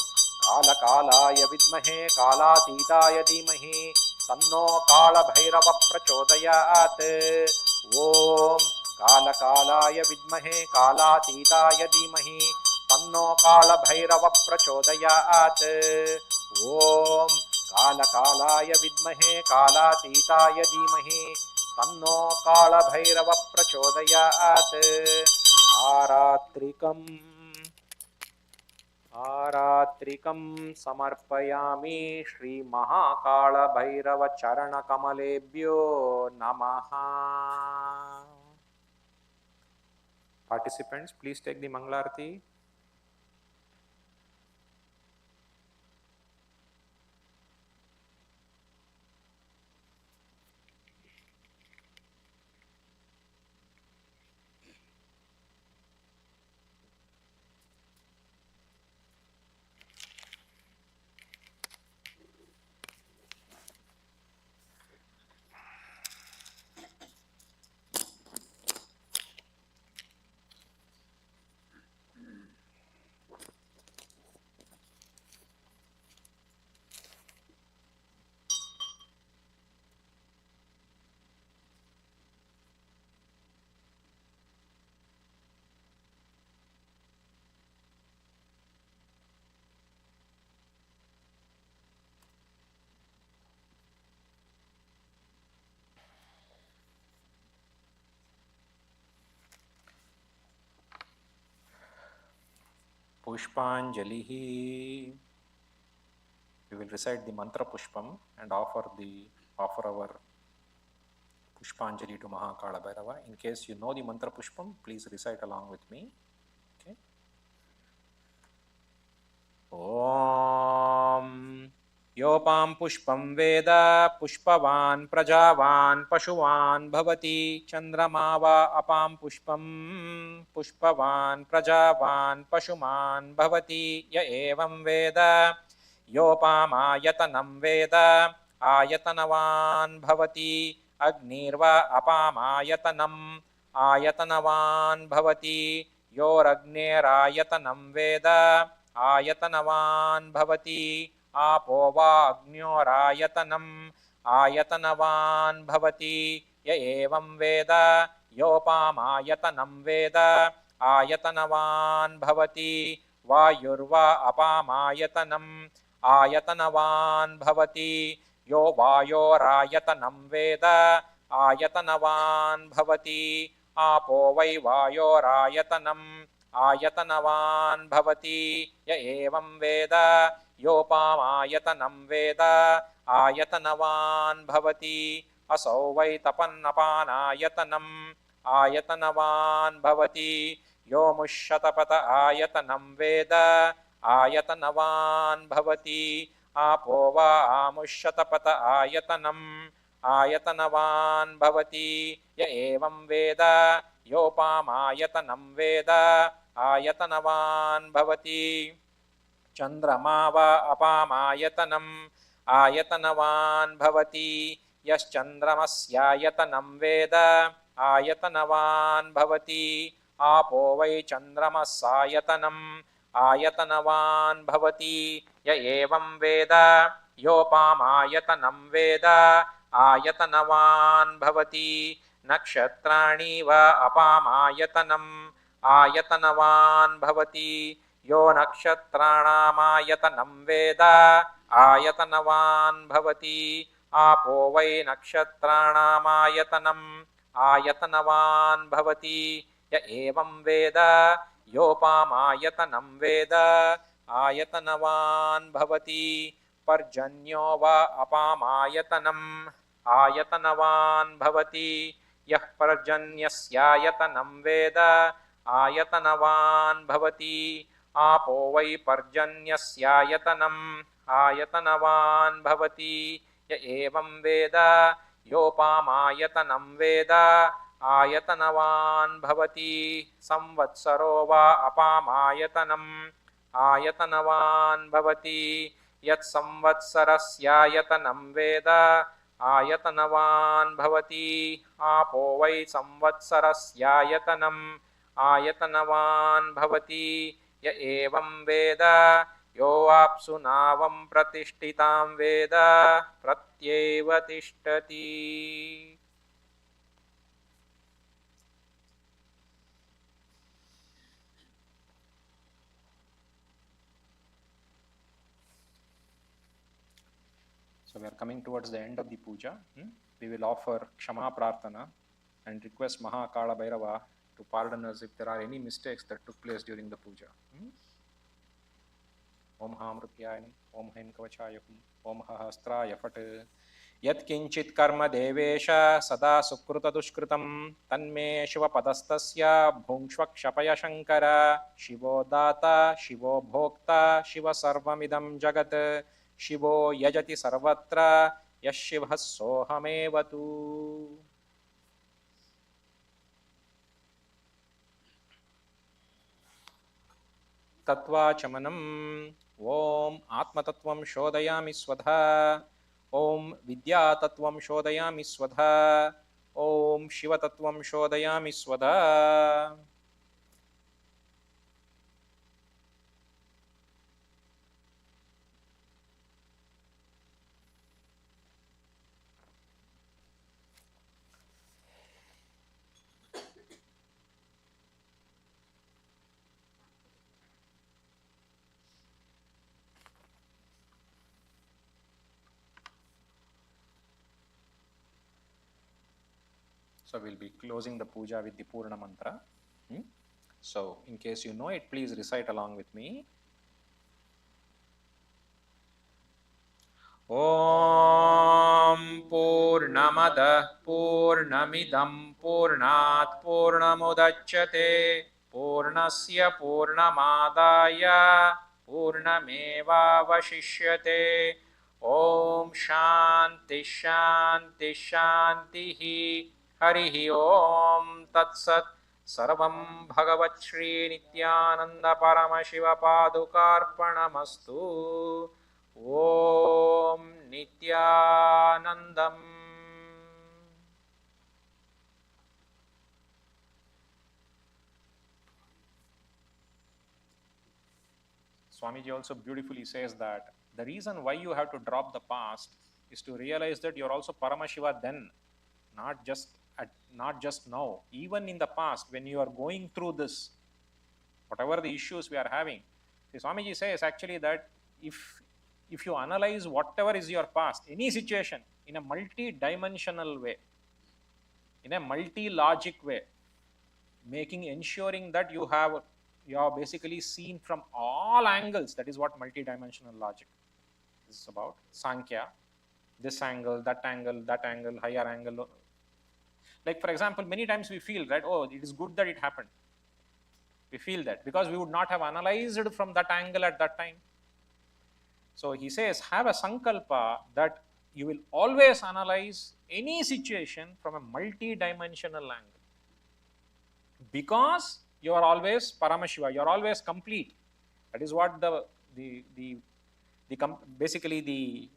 कालकालाय विद्महे कालातीताय धीमहि तन्नो कालभैरव प्रचोदयात् ॐ कालकालाय विद्महे कालातीताय धीमहि तन्नो कालभैरव प्रचोदयात् ॐ कालकालाय विद्महे कालातीताय धीमहि तन्नो कालभैरव प्रचोदयात्। आरात्रिकं समर्पयामि श्री महाकालभैरव चरणकमलेभ्यो नमः। Participants, please take the Mangalarti. Pushpanjalihi. We will recite the mantra Pushpam and offer our Pushpanjali to Maha Kalabhairava. In case you know the mantra Pushpam, please recite along with me. Okay. Om Yopam Pushpam Veda Pushpavan Prajavan Pashuvan Bhavati Chandramava Apam Pushpam Pushpavan Prajavan Pashuman Bhavati Ya Evam Veda Yopamayatanam Veda Ayatanavan Bhavati Agnirva Apamayatanam Ayatanavan Bhavati Yoragneraayatanam Veda Ayatanavan Bhavati Apo va Agnyorayatanam Ayatanavan Bhavati Ya Evam Veda Yopamayatanam Veda Ayatanavan Bhavati Vayurva Apamayatanam Ayatanavan Bhavati Yo Vayorayatanam Veda Ayatanavan Bhavati Apo vai Vayorayatanam Ayatanavan Bhavati Ya Evam Veda Yopamayatanam Veda Ayatanavan Bhavati Asau vai Tapannapanayatanam Ayatanavan Bhavati Yo Mushatapata Ayatanam Veda Ayatanavan Bhavati Apo va Amushatapata Ayatanam Ayatanavan Bhavati Ya Evam Veda Yopamayatanam Veda Ayatanavan Bhavati Chandramava Apamayatanam Ayatanavan Bhavati Yaschandramasyayatanam Veda Ayatanavan Bhavati Apo vai Chandramasayatanam Ayatanavan Bhavati Ya Evam Veda Yopamayatanam Veda Ayatanavan Bhavati Nakshatrani va Apamayatanam Ayatanavan Bhavati Yo Nakshatranamayatanam Veda Ayatanavan Bhavati Apo vai Nakshatranamayatanam Ayatanavan Bhavati Ya Evam Veda Yopamayatanam Veda Ayatanavan Bhavati Parjanyo va Apamayatanam Ayatanavan Bhavati Yah Parjanyasyayatanam Veda Ayatanavan Bhavati Apo vai Parjanyasyayatanam Ayatanavan Bhavati Ya Evam Veda Yopamayatanam Veda Ayatanavan Bhavati Samvatsaro va Apamayatanam Ayatanavan Bhavati Yat Samvatsarasyayatanam Veda Ayatanavan Bhavati Apo vai Samvatsarasyayatanam Ayatanavan Bhavati Ya Evam Veda Yo Apsu Navam Pratishtitam Veda Pratyeva Tishtati. So we are coming towards the end of the puja. We will offer Kshama Prarthana and request Maha Kalabhairava to pardon us if there are any mistakes that took place during the puja. Om Hamrutyayani, Om Haim Kavachayahum, Om Hahasraya Fat. Yat Kinchit Karma Devesha Sada Sukruta Dushkritam Tanme Shiva Padastasya Bhungshvakshapaya Shankara Shivo Data, Shivo Bhokta, Shiva Sarvamidam Jagat Shivo Yajati Sarvatra Yashivha Sohamevatu. Tatvachamanam. Om Atmatatvam Shodayami Swadha. Om Vidyatatvam Shodayami Swadha. Om Shivatatvam Shodayami Swadha. So we'll be closing the puja with the Purna mantra. So, in case you know it, please recite along with me. Om Purnamada Purnamidam Purnat Purnamudachyate Purnasya Purnamadaya Purnameva Vashishyate. Om Shanti Shanti Shanti Harihi Om Tatsat. Sarvam Bhagavat Shri Nithyananda Paramashiva Padukarpanamastu. Om Nithyanandam. Swamiji also beautifully says that the reason why you have to drop the past is to realize that you're also Paramashiva then, not just now. Even in the past, when you are going through this, whatever the issues we are having, see, Swamiji says actually that if you analyze whatever is your past, any situation, in a multi-dimensional way, in a multi-logic way, ensuring that you are basically seen from all angles. That is what multi-dimensional logic is about. Sankhya, this angle, that angle, higher angle. Like, for example, many times we feel, right, oh, it is good that it happened. We feel that because we would not have analyzed it from that angle at that time. So he says, have a sankalpa that you will always analyze any situation from a multi-dimensional angle. Because you are always Paramashiva, you are always complete. That is what basically the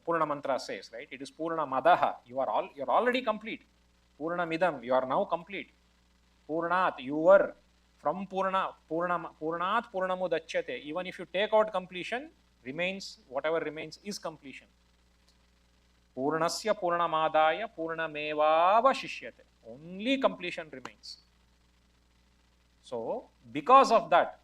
Purna mantra says, right? It is Purna Madaha. You're already complete. Purna Midam, you are now complete. Purnat, you were. From Purnat Purnamudachyate. Even if you take out completion, whatever remains is completion. Purnasya Purnamadaya Purnameva Vashishyate. Only completion remains. So, because of that,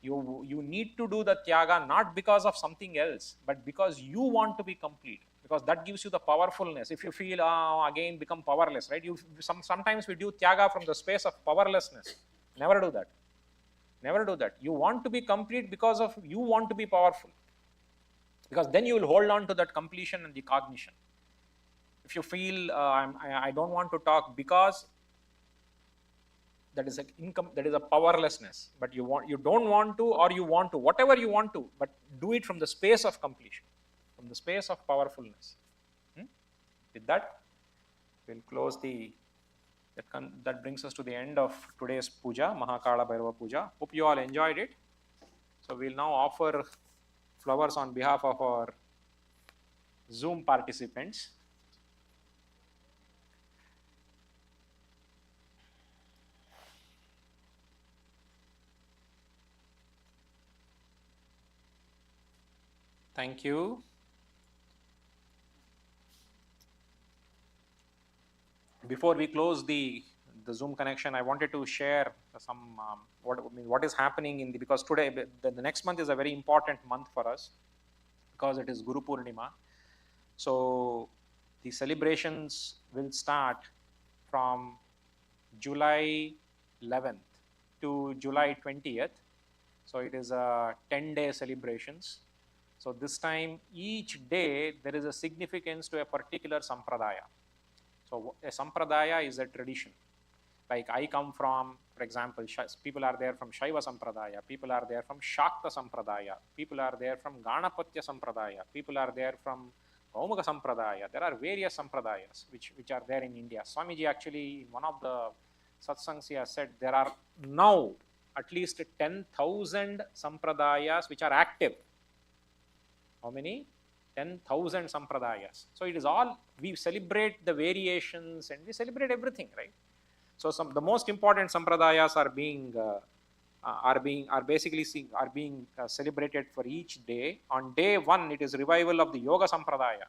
you need to do the tyaga not because of something else, but because you want to be complete. Because that gives you the powerfulness. If you feel again become powerless, right? Sometimes we do tyaga from the space of powerlessness. Never do that. Never do that. You want to be complete because of you want to be powerful. Because then you will hold on to that completion and the cognition. If you feel I don't want to talk because that is a powerlessness, but you don't want to, or you want to, whatever you want to, but do it from the space of completion, from the space of powerfulness. With that, we'll close that brings us to the end of today's puja, Maha Kalabhairava Puja. Hope you all enjoyed it. So we'll now offer flowers on behalf of our Zoom participants. Thank you. Before we close the Zoom connection, I wanted to share some what is happening because today, the next month is a very important month for us because it is Guru Purnima. So the celebrations will start from July 11th to July 20th. So it is a 10-day celebrations. So this time, each day, there is a significance to a particular sampradaya. So a sampradaya is a tradition. Like I come from, for example, people are there from Shaiva Sampradaya, people are there from Shakta Sampradaya, people are there from Ganapatya Sampradaya, people are there from Kaumaka Sampradaya. There are various sampradayas which are there in India. Swamiji actually, in one of the satsangs, he has said there are now at least 10,000 sampradayas which are active. How many? 10,000 sampradayas. So it is all, we celebrate the variations and we celebrate everything, right? So the most important sampradayas are being celebrated for each day. On day 1, it is revival of the Yoga Sampradaya.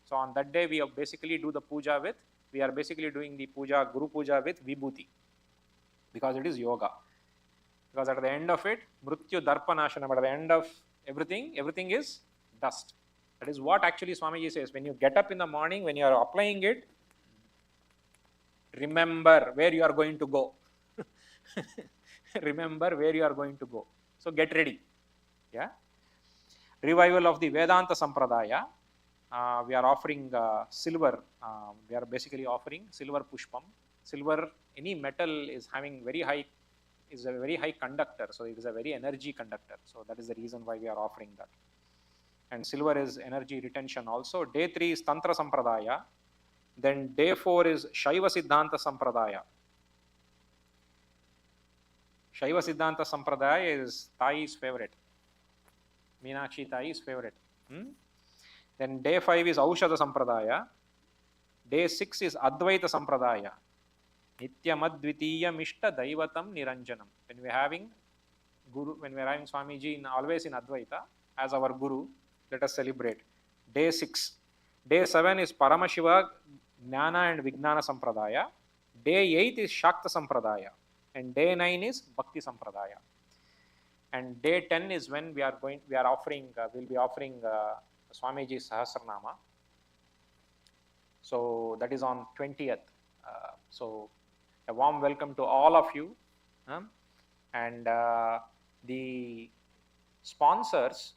So on that day, we basically do the puja we are basically doing the puja, Guru Puja with Vibhuti, because it is yoga. Because at the end of it, Mrityu Darpanashana, but at the end of everything is dust. That is what actually Swamiji says. When you get up in the morning, when you are applying it, remember where you are going to go. Remember where you are going to go. So get ready. Yeah. Revival of the Vedanta Sampradaya. We are offering silver. We are basically offering silver pushpam. Silver, any metal is having very high, is a very high conductor. So it is a very energy conductor. So that is the reason why we are offering that. And silver is energy retention also. Day 3 is Tantra Sampradaya. Then day 4 is Shaiva Siddhanta Sampradaya. Shaiva Siddhanta Sampradaya is Tai's favorite. Meenakshi Tai's favorite. Then day 5 is Aushadha Sampradaya. Day 6 is Advaita Sampradaya. Nityamadvitiya Mishta Daivatam Niranjanam. When we are having Guru, when we are having Swamiji always in Advaita as our Guru, let us celebrate. Day 6. Day 7 is Paramashiva Jnana and Vijnana Sampradaya. Day 8 is Shakta Sampradaya. And day 9 is Bhakti Sampradaya. And day 10 is when we are offering, we'll be offering Swamiji Sahasranama. So that is on 20th. So a warm welcome to all of you. And the sponsors,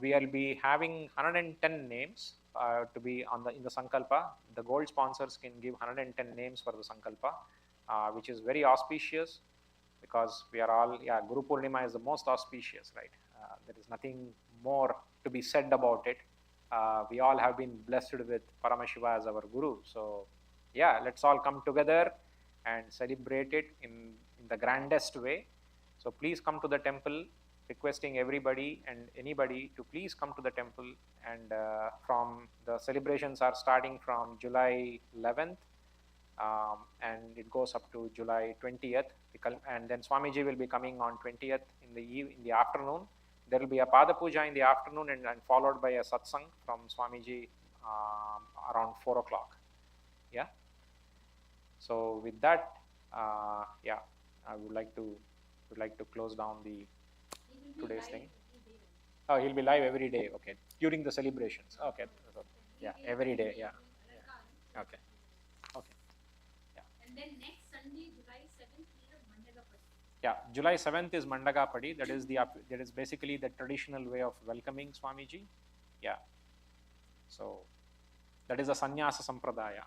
we will be having 110 names to be in the Sankalpa. The gold sponsors can give 110 names for the Sankalpa, which is very auspicious because we are all, Guru Purnima is the most auspicious, right? There is nothing more to be said about it. We all have been blessed with Paramashiva as our Guru. So let's all come together and celebrate it in the grandest way. So please come to the temple, requesting everybody and anybody to please come to the temple. And from the celebrations are starting from July 11th and it goes up to July 20th. And then Swamiji will be coming on 20th in the afternoon. There will be a Pada Puja in the afternoon and followed by a satsang from Swamiji around 4 o'clock. Yeah. So with that, I would like to close down the today's thing. Oh, he'll be live every day. Okay, during the celebrations. Okay, yeah, every day. Yeah. Okay. Okay. Yeah. And then next Sunday, July 7th, we have Mandagapadi. Yeah, July 7th is Mandagapadi. That is basically the traditional way of welcoming Swamiji. Yeah. So that is a sannyasa sampradaya,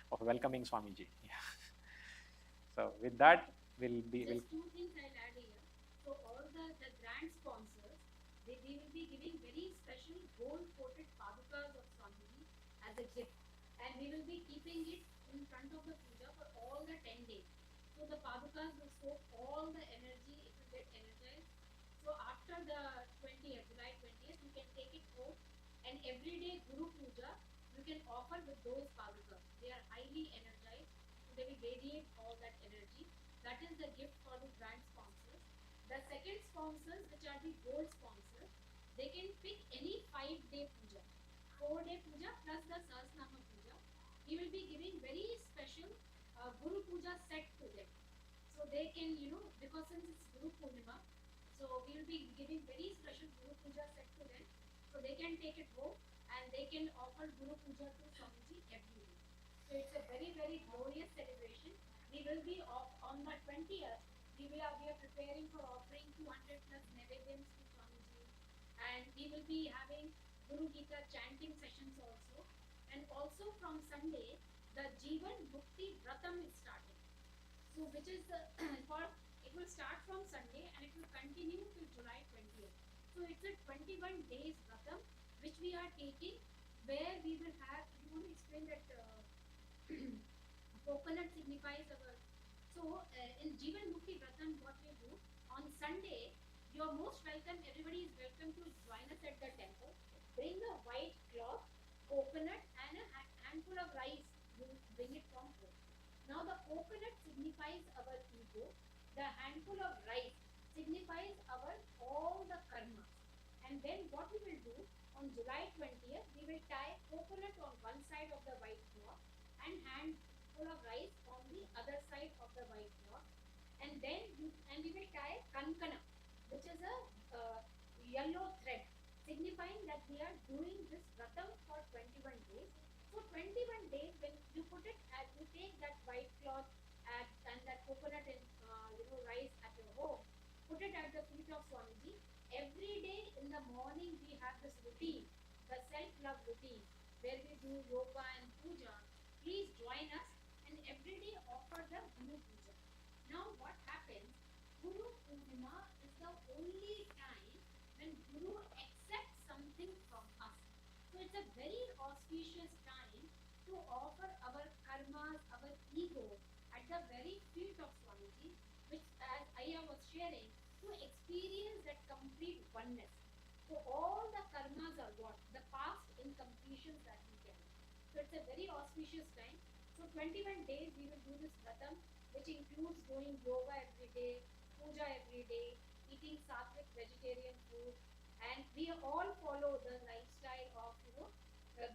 of welcoming Swamiji. Yeah. So with that, Just two things I'll add here. So all the grand sponsors, we will be giving very special gold-coated padukas of Swamiji as a gift, and we will be keeping it in front of the puja for all the 10 days. So the padukas will soak all the energy, it will get energized. So after the 20th, July 20th, you can take it home, and everyday Guru Puja you can offer with those padukas. They are highly energized, so they will radiate all that energy. That is the gift for the grand sponsors. The second sponsors, which are the gold sponsors, they can pick any 5-day puja, 4-day puja plus the Sahasranama puja. We will be giving very special Guru Puja set to them. So they can, because since it's Guru Purnima, so we will be giving very special Guru Puja set to them. So they can take it home and they can offer Guru Puja to Swamiji every day. So it's a very, very glorious celebration. We will be on the 20th. We are preparing for offering 200 plus Nevedyams to Swamiji, and we will be having Guru Gita chanting sessions also. And also from Sunday, the Jivan Mukti Vratam is starting. So which is it will start from Sunday and it will continue till July 20th. So it's a 21 days Vratam which we are taking, where we will have, you want to explain that coconut signifies our. So in Jivan Mukti Vratam, what we do on Sunday, you are most welcome. Everybody is welcome to join us at the temple. Bring a white cloth, coconut, and a handful of rice. You bring it from home. Now the coconut signifies our ego. The handful of rice signifies our all the karmas. And then what we will do on July 20th, we will tie coconut on one side of the white cloth and handful of rice on the other side of the white cloth. And then we will tie kankana, which is a yellow thread, signifying that we are doing this vratam for 21 days. So 21 days, when you put it, you take that white cloth and that coconut and rice at your home, put it at the feet of Swamiji. Every day in the morning we have this routine, the self-love routine, where we do yoga and puja. Please join us and every day offer the Guru Puja. Now what happens? Guru Purnima is the only time when Guru accepts something from us. So it's a very auspicious time to offer our karmas, our ego at the very feet of Swamiji, which, as Aya was sharing, to experience that complete oneness. So all the karmas are what? The past incompletions that we carry. So it's a very auspicious time. So 21 days we will do this vratam, which includes doing yoga every day, puja every day, eating sattvic vegetarian food, and we all follow the lifestyle of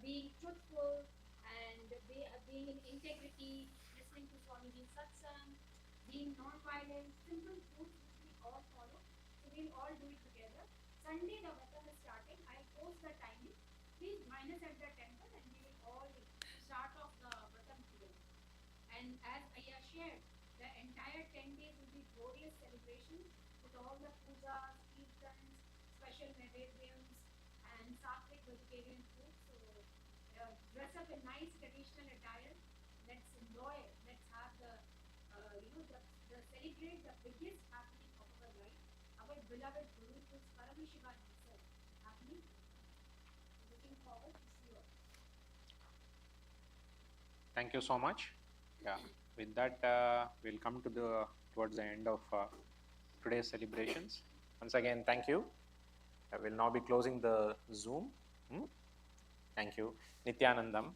being truthful and being in integrity, listening to Swamiji's satsang, being non-violent, simple truths which we all follow. So we'll all do it together. Sunday the vratam is starting. I'll post the timing. Please join us at the temple and we will all start off the vratam together. And as Aya shared, the entire 10 days will be glorious celebrations with all the pujas, kirtans, special naivedyams, and sattvic vegetarian food. So dress up in nice traditional attire. Let's enjoy. Let's have the celebrate the biggest happening of our life, our beloved Guru, who is Paramashivam himself, happening. Looking forward to see you all. Thank you so much. Yeah, with that, we'll come to towards the end of today's celebrations. Once again, thank you. I will now be closing the Zoom. Thank you. Nithyanandam.